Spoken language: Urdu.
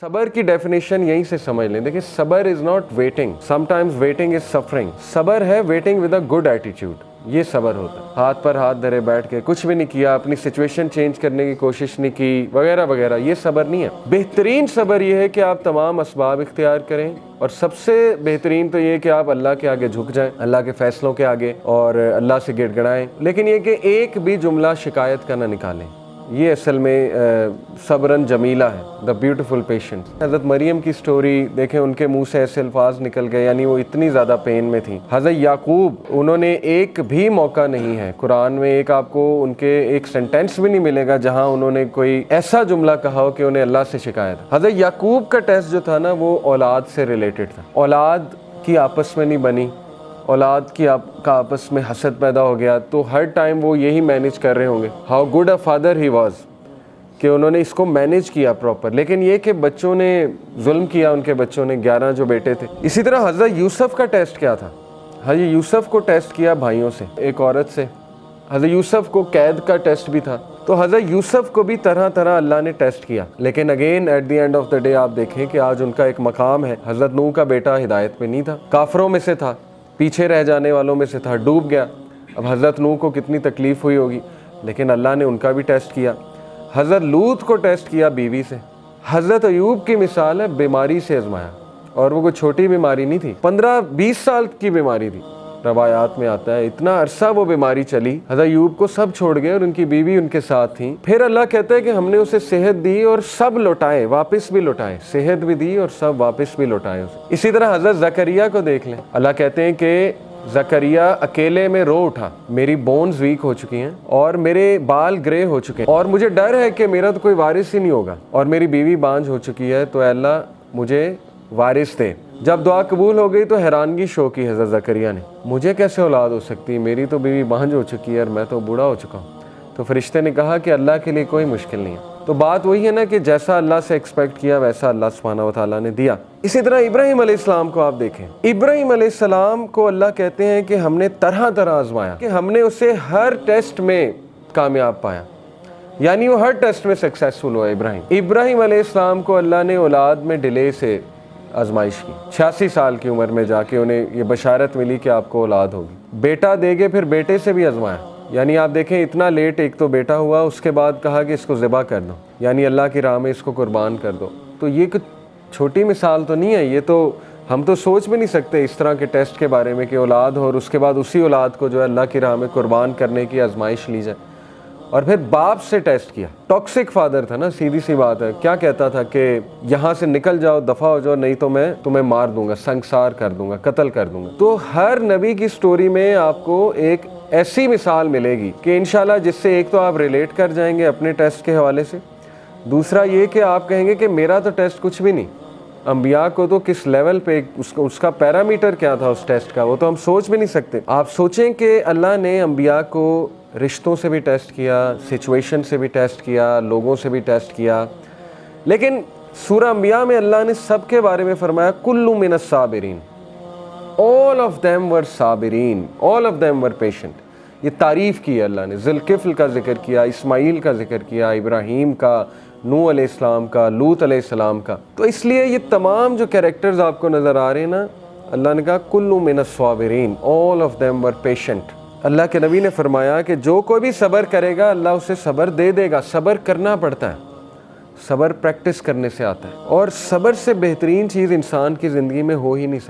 صبر کی ڈیفینیشن یہیں سے سمجھ لیں. دیکھیں صبر is not waiting, some times waiting is suffering. صبر ہے waiting with a good attitude, یہ صبر ہوتا ہے. ہاتھ پر ہاتھ دھرے بیٹھ کے کچھ بھی نہیں کیا, اپنی سچویشن چینج کرنے کی کوشش نہیں کی وغیرہ وغیرہ, یہ صبر نہیں ہے. بہترین صبر یہ ہے کہ آپ تمام اسباب اختیار کریں, اور سب سے بہترین تو یہ کہ آپ اللہ کے آگے جھک جائیں, اللہ کے فیصلوں کے آگے, اور اللہ سے گڑ گڑائیں, لیکن یہ کہ ایک بھی جملہ شکایت کا نہ نکالیں. یہ اصل میں صبرن جمیلہ ہے, دا بیوٹیفل پیشنٹ. حضرت مریم کی سٹوری دیکھیں, ان کے منہ سے ایسے الفاظ نکل گئے, یعنی وہ اتنی زیادہ پین میں تھیں. حضرت یعقوب, انہوں نے ایک بھی موقع نہیں ہے قرآن میں, ایک آپ کو ان کے ایک سینٹینس بھی نہیں ملے گا جہاں انہوں نے کوئی ایسا جملہ کہا ہو کہ انہیں اللہ سے شکایت. حضرت یعقوب کا ٹیسٹ جو تھا نا, وہ اولاد سے ریلیٹڈ تھا. اولاد کی آپس میں نہیں بنی, اولاد کی کا آپس میں حسد پیدا ہو گیا, تو ہر ٹائم وہ یہی مینیج کر رہے ہوں گے. How good a father he was, کہ انہوں نے اس کو مینیج کیا پراپر. لیکن یہ کہ بچوں نے ظلم کیا, ان کے بچوں نے, 11 جو بیٹے تھے. اسی طرح حضرت یوسف کا ٹیسٹ کیا تھا؟ حضرت یوسف کو ٹیسٹ کیا بھائیوں سے, ایک عورت سے. حضرت یوسف کو قید کا ٹیسٹ بھی تھا. تو حضرت یوسف کو بھی طرح طرح اللہ نے ٹیسٹ کیا. لیکن again at the end of the day آپ دیکھیں کہ آج ان کا ایک مقام ہے. حضرت نوح کا بیٹا ہدایت پہ نہیں تھا, کافروں میں سے تھا, پیچھے رہ جانے والوں میں سے تھا, ڈوب گیا. اب حضرت نوح کو کتنی تکلیف ہوئی ہوگی, لیکن اللہ نے ان کا بھی ٹیسٹ کیا. حضرت لوط کو ٹیسٹ کیا بیوی سے. حضرت ایوب کی مثال ہے, بیماری سے آزمایا, اور وہ کوئی چھوٹی بیماری نہیں تھی, 15-20 سال کی بیماری تھی. روایات میں آتا ہے اتنا عرصہ وہ بیماری چلی. حضرت ایوب کو سب چھوڑ گئے اور ان کی بیوی ان کے ساتھ تھیں. پھر اللہ کہتا ہے کہ ہم نے اسے صحت دی اور سب لوٹائے, واپس بھی لوٹائے. صحت بھی دی اور سب واپس بھی لوٹائے اسے. اسی طرح حضرت زکریا کو دیکھ لیں. اللہ کہتے ہیں کہ زکریا اکیلے میں رو اٹھا, میری بونز ویک ہو چکی ہیں اور میرے بال گرے ہو چکے ہیں, اور مجھے ڈر ہے کہ میرا تو کوئی وارث ہی نہیں ہوگا, اور میری بیوی بانجھ ہو چکی ہے, تو اے اللہ مجھے وارث دے. جب دعا قبول ہو گئی تو حیرانگی شو کی حضرت زکریا نے, مجھے کیسے اولاد ہو سکتی, میری تو بیوی بانجھ ہو چکی ہے اور میں تو بوڑھا ہو چکا ہوں. تو فرشتے نے کہا کہ اللہ کے لیے کوئی مشکل نہیں ہے. تو بات وہی ہے نا کہ جیسا اللہ سے ایکسپیکٹ کیا ویسا اللہ سبحانہ و تعالیٰ نے دیا. اسی طرح ابراہیم علیہ السلام کو آپ دیکھیں. ابراہیم علیہ السلام کو اللہ کہتے ہیں کہ ہم نے طرح طرح آزمایا, کہ ہم نے اسے ہر ٹیسٹ میں کامیاب پایا, یعنی وہ ہر ٹیسٹ میں سکسیسفل ہوا. ابراہیم علیہ السلام کو اللہ نے اولاد میں ڈیلے سے آزمائش کی. 86 سال کی عمر میں جا کے انہیں یہ بشارت ملی کہ آپ کو اولاد ہوگی. بیٹا دے گے, پھر بیٹے سے بھی آزمایا. یعنی آپ دیکھیں اتنا لیٹ ایک تو بیٹا ہوا, اس کے بعد کہا کہ اس کو ذبح کر دو, یعنی اللہ کی راہ میں اس کو قربان کر دو. تو یہ چھوٹی مثال تو نہیں ہے, یہ تو ہم تو سوچ بھی نہیں سکتے اس طرح کے ٹیسٹ کے بارے میں کہ اولاد ہو اور اس کے بعد اسی اولاد کو جو ہے اللہ کی راہ میں قربان کرنے کی آزمائش لی جائے. اور پھر باپ سے ٹیسٹ کیا. ٹاکسک فادر تھا نا, سیدھی سی بات ہے. کیا کہتا تھا کہ یہاں سے نکل جاؤ, دفع ہو جاؤ, نہیں تو میں تمہیں مار دوں گا, سنگسار کر دوں گا, قتل کر دوں گا. تو ہر نبی کی سٹوری میں آپ کو ایک ایسی مثال ملے گی کہ انشاءاللہ جس سے ایک تو آپ ریلیٹ کر جائیں گے اپنے ٹیسٹ کے حوالے سے, دوسرا یہ کہ آپ کہیں گے کہ میرا تو ٹیسٹ کچھ بھی نہیں. انبیاء کو تو کس لیول پہ اس کا پیرامیٹر کیا تھا اس ٹیسٹ کا, وہ تو ہم سوچ بھی نہیں سکتے. آپ سوچیں کہ اللہ نے انبیاء کو رشتوں سے بھی ٹیسٹ کیا, سچویشن سے بھی ٹیسٹ کیا, لوگوں سے بھی ٹیسٹ کیا, لیکن سورہ انبیاء میں اللہ نے سب کے بارے میں فرمایا کل من الصابرین, all of them were Sabireen, all of them were patient. یہ تعریف کی ہے اللہ نے. ذوالکفل کا ذکر کیا, اسماعیل کا ذکر کیا, ابراہیم کا, نوح علیہ السلام کا, لوط علیہ السلام کا. تو اس لیے یہ تمام جو کیریکٹرز آپ کو نظر آ رہے ہیں نا, اللہ نے کہا کل من الصابرین, all of them were patient. اللہ کے نبی نے فرمایا کہ جو کوئی بھی صبر کرے گا اللہ اسے صبر دے دے گا. صبر کرنا پڑتا ہے, صبر پریکٹس کرنے سے آتا ہے, اور صبر سے بہترین چیز انسان کی زندگی میں ہو ہی نہیں سکتی.